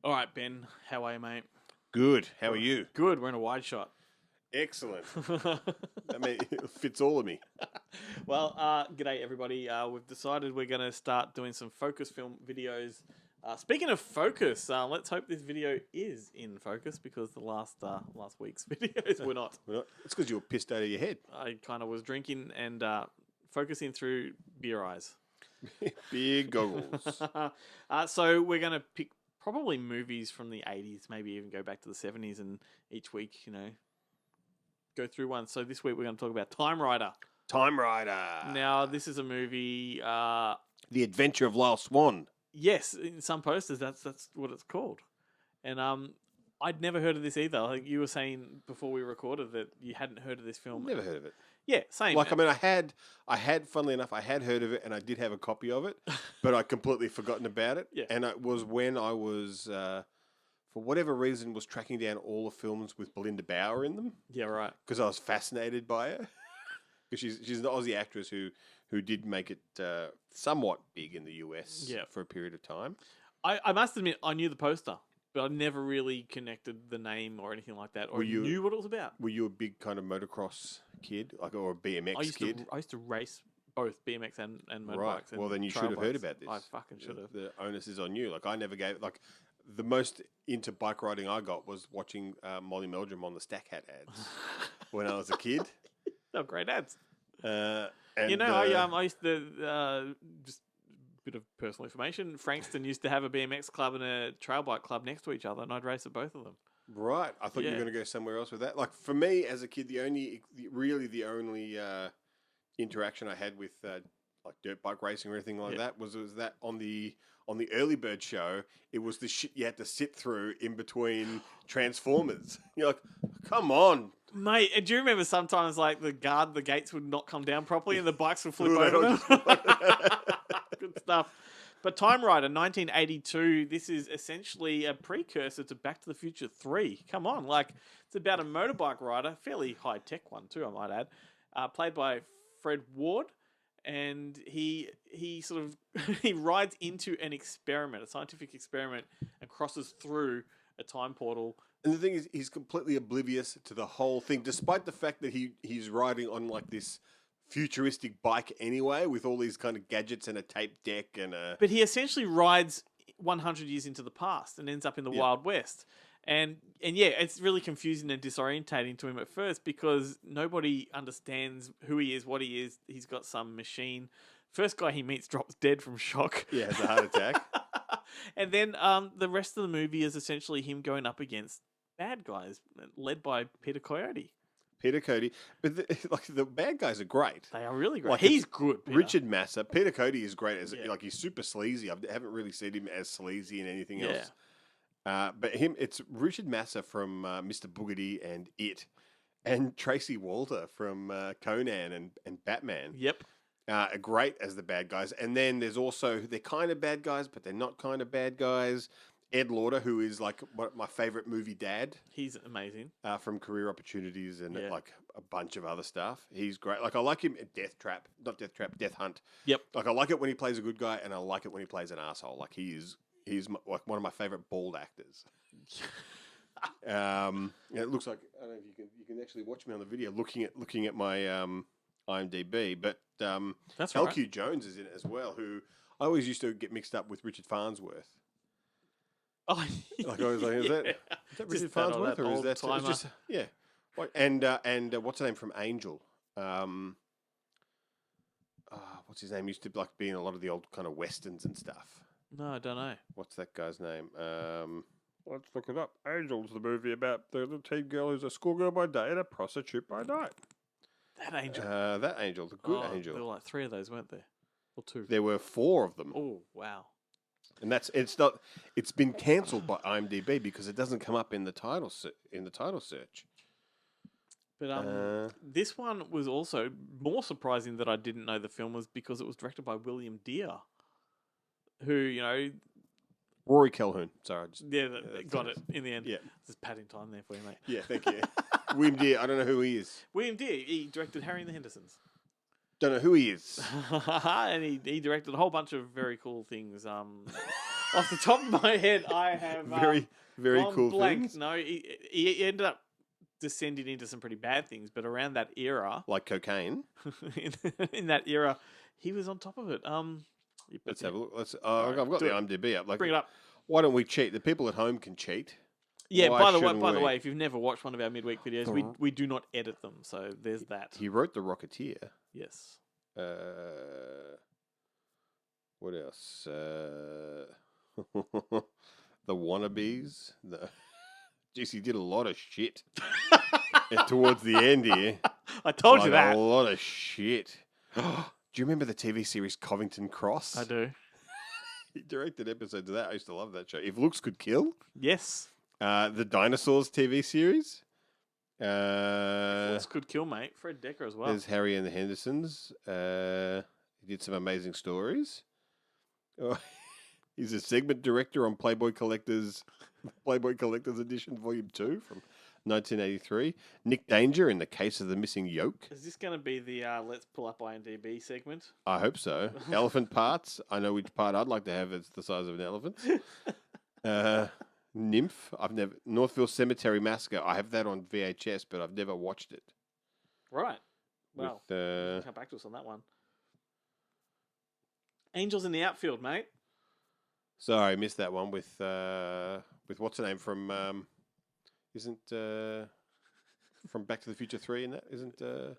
All right, Ben. How are you, mate? Good. How are you? Good. We're in a wide shot. Excellent. I mean, it fits all of me. Well, g'day, everybody. We've decided we're going to start doing some focus film videos. Speaking of focus, let's hope this video is in focus because the last week's videos were not. It's because you were pissed out of your head. I kind of was drinking and focusing through beer eyes. Big goggles. So we're going to pick probably movies from the 80s, maybe even go back to the 70s, and each week, go through one. So this week we're going to talk about Timerider. Timerider. Now, this is a movie... The Adventure of Lyle Swan. Yes, in some posters, that's what it's called. And I'd never heard of this either. I think you were saying before we recorded that you hadn't heard of this film. Never heard of it. Yeah, same. Like, I mean, I had, funnily enough, I had heard of it and I did have a copy of it, but I'd completely forgotten about it. Yeah. And it was when I was, for whatever reason, was tracking down all the films with Belinda Bauer in them. Yeah, right. Because I was fascinated by her. Because she's an Aussie actress who did make it somewhat big in the US for a period of time. I must admit, I knew the poster, but I never really connected the name or anything like that, or knew what it was about. Were you a big kind of motocross kid, or a BMX kid? I used to race both BMX and motorbikes. Right. Well, then you should have heard about this. I fucking should have. The onus is on you. Like, I never gave... Like, the most into bike riding I got was watching Molly Meldrum on the Stack Hat ads when I was a kid. They're great ads. And, I used to just a bit of personal information. Frankston used to have a BMX club and a trail bike club next to each other, and I'd race at both of them. Right, I thought you were going to go somewhere else with that. Like, for me as a kid, the only interaction I had with like dirt bike racing or anything like that was that on the Early Bird show. It was the shit you had to sit through in between Transformers. You're like, come on. Mate, do you remember sometimes like the gates would not come down properly and the bikes would flip over them? Good stuff. But Timerider, 1982, this is essentially a precursor to Back to the Future 3. Come on, like it's about a motorbike rider, fairly high-tech one too, I might add, played by Fred Ward. And he sort of he rides into an experiment, a scientific experiment, and crosses through a time portal. And the thing is, he's completely oblivious to the whole thing, despite the fact that he's riding on like this futuristic bike anyway, with all these kind of gadgets and a tape deck and a... But he essentially rides 100 years into the past and ends up in the Wild West. And yeah, it's really confusing and disorientating to him at first because nobody understands who he is, what he is. He's got some machine. First guy he meets drops dead from shock. Yeah, has a heart attack. And then the rest of the movie is essentially him going up against bad guys, led by Peter Coyote. Peter Coyote. But the bad guys are great. They are really great. Like, he's good, Peter. Richard Massa. Peter Coyote is great. Like, he's super sleazy. I haven't really seen him as sleazy in anything else. But it's Richard Massa from Mr. Boogedy and It, and Tracy Walter from Conan and Batman. Yep. Are great as the bad guys. And then there's also, they're kind of bad guys, but they're not kind of bad guys. Ed Lauder, who is like my favorite movie dad. He's amazing. From Career Opportunities and like a bunch of other stuff. He's great. Like, I like him at Death Hunt. Yep. Like, I like it when he plays a good guy, and I like it when he plays an asshole. Like, he's like one of my favorite bald actors. It looks like, I don't know if you can actually watch me on the video looking at my IMDb, but that's LQ right. Jones is in it as well, who I always used to get mixed up with Richard Farnsworth. Oh, like I was like, is that Richard Farnsworth or is that just And what's the name from Angel? What's his name? Used to like be in a lot of the old kind of westerns and stuff. No, I don't know. What's that guy's name? Let's look it up. Angel's the movie about the teen girl who's a schoolgirl by day and a prostitute by night. That Angel. That Angel, the good Angel. There were like 3 of those, weren't there? Or 2? There were 4 of them. Oh, wow. And it's been cancelled by IMDb because it doesn't come up in the title search. But this one was also more surprising that I didn't know the film was because it was directed by William Deere, who, Rory Calhoun. Sorry. Got it in the end. Yeah. Just padding time there for you, mate. Yeah, thank you. William Deere, I don't know who he is. William Deere, he directed Harry and the Hendersons. Don't know who he is. And he directed a whole bunch of very cool things. Off the top of my head, I have Very gone cool blank. things. No, he ended up descending into some pretty bad things, but around that era, Like cocaine. in that era, he was on top of it. Let's have a look. Let's. Alright, I've got do the it. IMDb up. Like, Bring it up. why don't we cheat? The people at home can cheat. Yeah. Why By the shouldn't we? way, if you've never watched one of our midweek videos, we do not edit them, so there's that. He wrote The Rocketeer. Yes. What else? The Wannabes. Jeez, he did a lot of shit. And towards the end here. I told you like that. A lot of shit. Do you remember the TV series Covington Cross? I do. He directed episodes of that. I used to love that show. If Looks Could Kill. Yes. The Dinosaurs TV series. This could kill, mate. Fred Decker as well. There's Harry and the Hendersons. He did some amazing stories. Oh, he's a segment director on Playboy Collectors Edition Volume 2 from 1983. Nick Danger in The Case of the Missing Yoke. Is this going to be the Let's Pull Up IMDb segment? I hope so. Elephant Parts. I know which part I'd like to have. It's the size of an elephant. Nymph. Northville Cemetery Massacre. I have that on VHS, but I've never watched it. Right. Well, come back to us on that one. Angels in the Outfield, mate. Sorry, I missed that one with what's her name from isn't from Back to the Future 3 in that isn't that's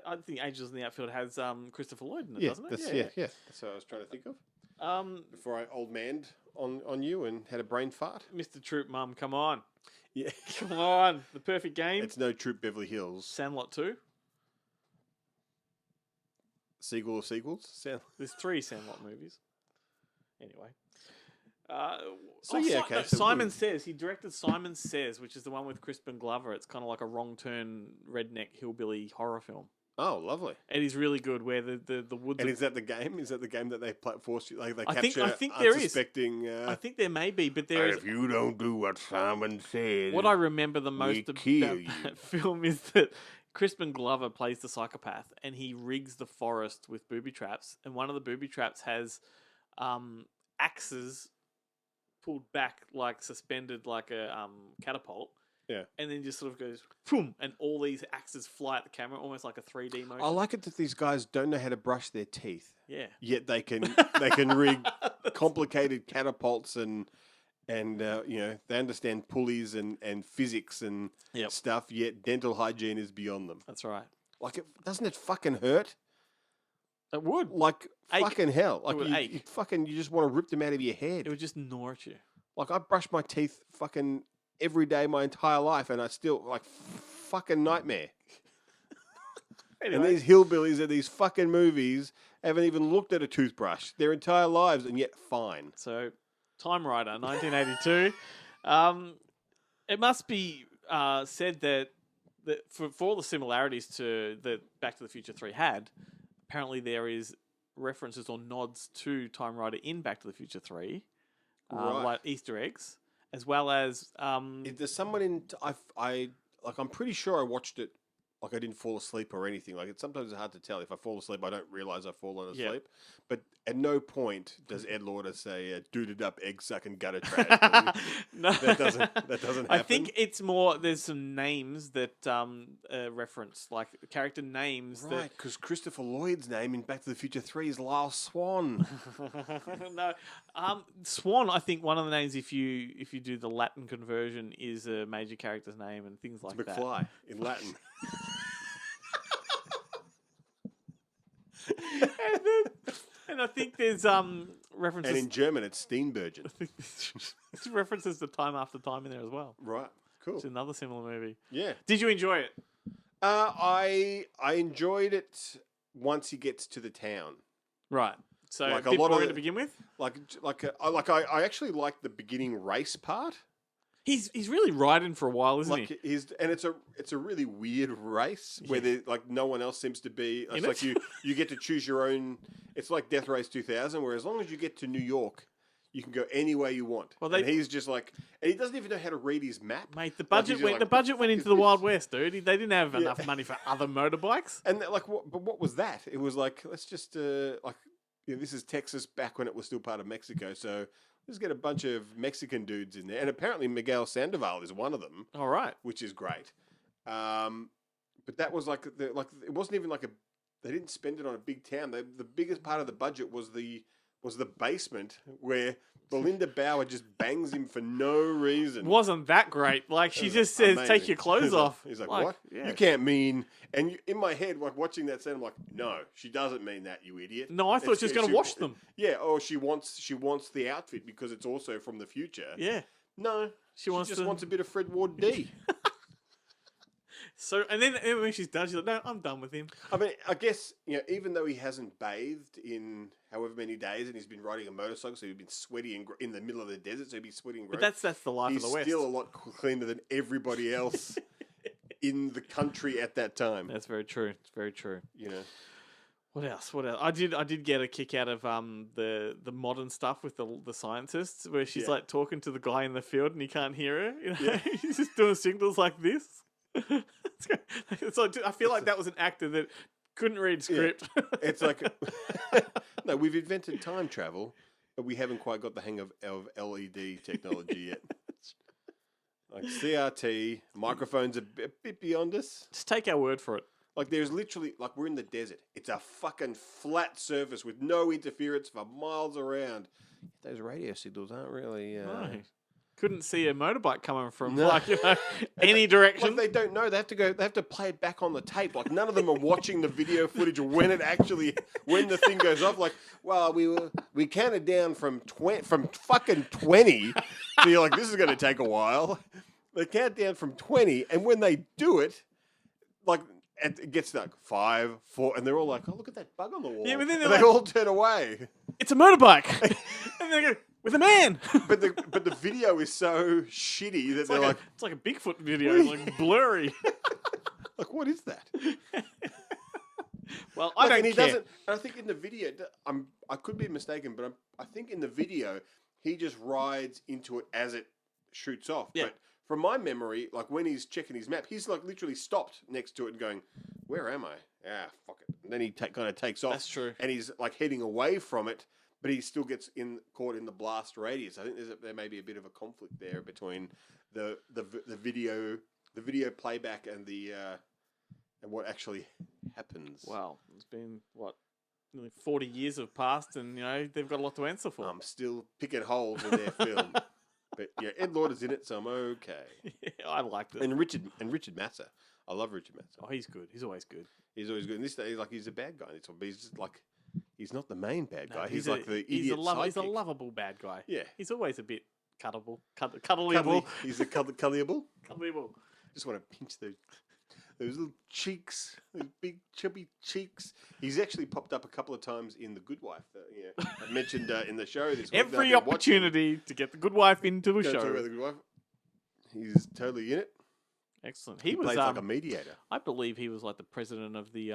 I think Angels in the Outfield has Christopher Lloyd in it, doesn't it? Yeah. That's what I was trying to think of. Before I old manned on you and had a brain fart. Mr. Troop Mum, come on. Yeah. Come on. The Perfect Game. It's no Troop Beverly Hills. Sandlot 2. Sequel of sequels? There's 3 Sandlot movies. Anyway. Okay. Simon Says. He directed Simon Says, which is the one with Crispin Glover. It's kind of like a wrong turn redneck hillbilly horror film. Oh, lovely! It is really good. Where the woods. And is that the game? Is that the game that they force you? Like they capture I think there is. I think there may be, but there is. If you don't do what Simon says, what I remember the most about you. That film is that Crispin Glover plays the psychopath, and he rigs the forest with booby traps, and one of the booby traps has axes pulled back, like suspended, like a catapult. Yeah. And then just sort of goes, boom, and all these axes fly at the camera, almost like a 3D motion. I like it that these guys don't know how to brush their teeth. Yeah. Yet they can rig complicated catapults and they understand pulleys and physics and stuff. Yet dental hygiene is beyond them. That's right. Like, doesn't it fucking hurt? It would. Like fucking hell. Like you just want to rip them out of your head. It would just gnaw at you. Like I brush my teeth fucking every day my entire life, and I still fucking nightmare. Anyway. And these hillbillies in these fucking movies haven't even looked at a toothbrush their entire lives, and yet fine. So, Timerider, 1982. It must be said that for all the similarities to that Back to the Future 3 had, apparently there is references or nods to Timerider in Back to the Future 3, like Easter eggs. As well as if there's someone in I'm pretty sure I watched it like I didn't fall asleep or anything. Like it's sometimes hard to tell. If I fall asleep, I don't realize I've fallen asleep. Yep. But at no point does Ed Lauder say "dooted up, egg sucking, gutter trash." No, that doesn't happen. I think it's more. There's some names that reference, like character names. Right, because Christopher Lloyd's name in Back to the Future 3 is Lyle Swan. No, Swan. I think one of the names, if you do the Latin conversion, is a major character's name and things like that. McFly in Latin. And I think there's references. And in German, it's Steenburgen. I think there's references to Time After Time in there as well. Right, cool. It's another similar movie. Yeah. Did you enjoy it? I enjoyed it once he gets to the town. Right. So like a bit boring to begin with. I actually like the beginning race part. He's really riding for a while, isn't he? And it's a really weird race where no one else seems to be. It's like you get to choose your own. It's like Death Race 2000, where as long as you get to New York, you can go anywhere you want. Well, and he's just and he doesn't even know how to read his map. Mate, the budget went into the Wild West, dude. They didn't have enough money for other motorbikes. And but what was that? It was like let's just this is Texas back when it was still part of Mexico. So let's get a bunch of Mexican dudes in there, and apparently Miguel Sandoval is one of them. All right, which is great. But that was like it wasn't even like a. They didn't spend it on a big town. The biggest part of the budget was the basement where Belinda Bauer just bangs him for no reason. Wasn't that great? Like she just says, amazing. "Take your clothes off." He's like, "What? Yeah. You can't mean." And in my head, like watching that scene, I'm like, "No, she doesn't mean that, you idiot." No, I thought she was going to wash them. Yeah, or she wants the outfit because it's also from the future. Yeah. No, she just wants a bit of Fred Ward D. So, and then when she's done, she's like, "No, I'm done with him." I mean, I guess, even though he hasn't bathed in however many days and he's been riding a motorcycle, so he's been sweaty and in the middle of the desert, so he'd be sweaty and gross. But that's the life of the West. He's still a lot cleaner than everybody else in the country at that time. That's very true. It's very true. What else? I did get a kick out of the modern stuff with the scientists, where she's like talking to the guy in the field and he can't hear her. Yeah. He's just doing signals like this. So I feel like that was an actor that couldn't read script. Yeah. It's like no, we've invented time travel, but we haven't quite got the hang of LED technology yet. Like CRT, microphones a bit beyond us. Just take our word for it. Like there's literally, like we're in the desert. It's a fucking flat surface with no interference for miles around. Those radio signals aren't really... No. Couldn't see a motorbike coming from any direction. Like they don't know. They have to play it back on the tape. Like none of them are watching the video footage when the thing goes off. Like, well, we counted down from fucking 20. So you're like, this is going to take a while. They count down from 20, and when they do it, like it gets like 5, 4, and they're all like, oh, look at that bug on the wall. Yeah, but then they all turn away. It's a motorbike. And they go, with a man. But the video is so shitty that they're like... It's like a Bigfoot video, like blurry. Like, what is that? Well, I don't care. I think in the video, I could be mistaken, but I think in the video, he just rides into it as it shoots off. Yeah. But from my memory, like when he's checking his map, he's like literally stopped next to it and going, where am I? Ah, fuck it. And then he kind of takes off. That's true. And he's like heading away from it, but he still gets caught in the blast radius. I think there may be a bit of a conflict there between the video playback and and what actually happens. Wow, it's been nearly 40 years have passed, and they've got a lot to answer for. I'm still picking holes in their film, but Ed Lord is in it, so I'm okay. Yeah, I liked it. And Richard Massa, I love Richard Massa. Oh, he's good. He's always good. He's always good. In this day, he's a bad guy. But he's just like. He's not the main bad guy. He's like the idiot sidekick. He's a lovable bad guy. Yeah. He's always a bit cuddleable. He's a cuddleable. Cuddleable. Just want to pinch those little cheeks, those big chubby cheeks. He's actually popped up a couple of times in The Good Wife. I mentioned in the show this week. Every opportunity to get The Good Wife into the show. Talk about The Good Wife. He's totally in it. Excellent. He plays like a mediator. I believe he was like the president of the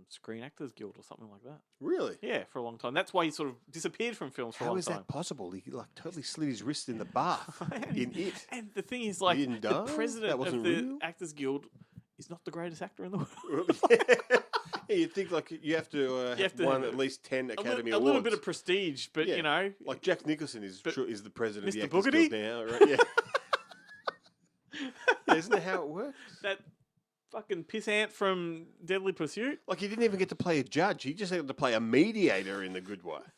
Screen Actors Guild or something like that. Really? Yeah, for a long time. That's why he sort of disappeared from films for a long time. How is that possible? He like totally slit his wrist in the bath in it. And the thing is, like, the president of the Actors Guild is not the greatest actor in the world. Yeah, you'd think like you have to have won at least 10 Academy Awards. A little bit of prestige, but like Jack Nicholson is the president of the Mr. Actors Guild now, right? Yeah. Isn't that how it works? That fucking pissant from Deadly Pursuit. Like he didn't even get to play a judge. He just had to play a mediator in The Good Wife.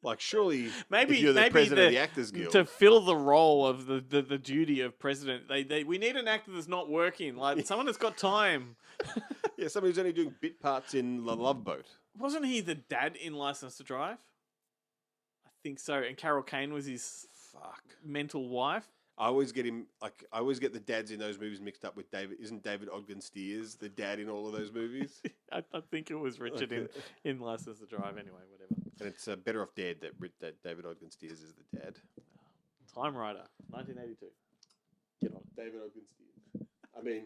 Like surely, if you're the president of the Actors Guild, to fill the role of the duty of president, we need an actor that's not working, like someone that's got time. Yeah, somebody who's only doing bit parts in The Love Boat. Wasn't he the dad in License to Drive? I think so. And Carol Kane was his mental wife. I always get the dads in those movies mixed up with David. Isn't David Ogden Stiers the dad in all of those movies? I think it was Richard in License to Drive. Anyway, whatever. And it's Better Off Dead that David Ogden Stiers is the dad. Timerider, 1982. Get on it. David Ogden Stiers. I mean,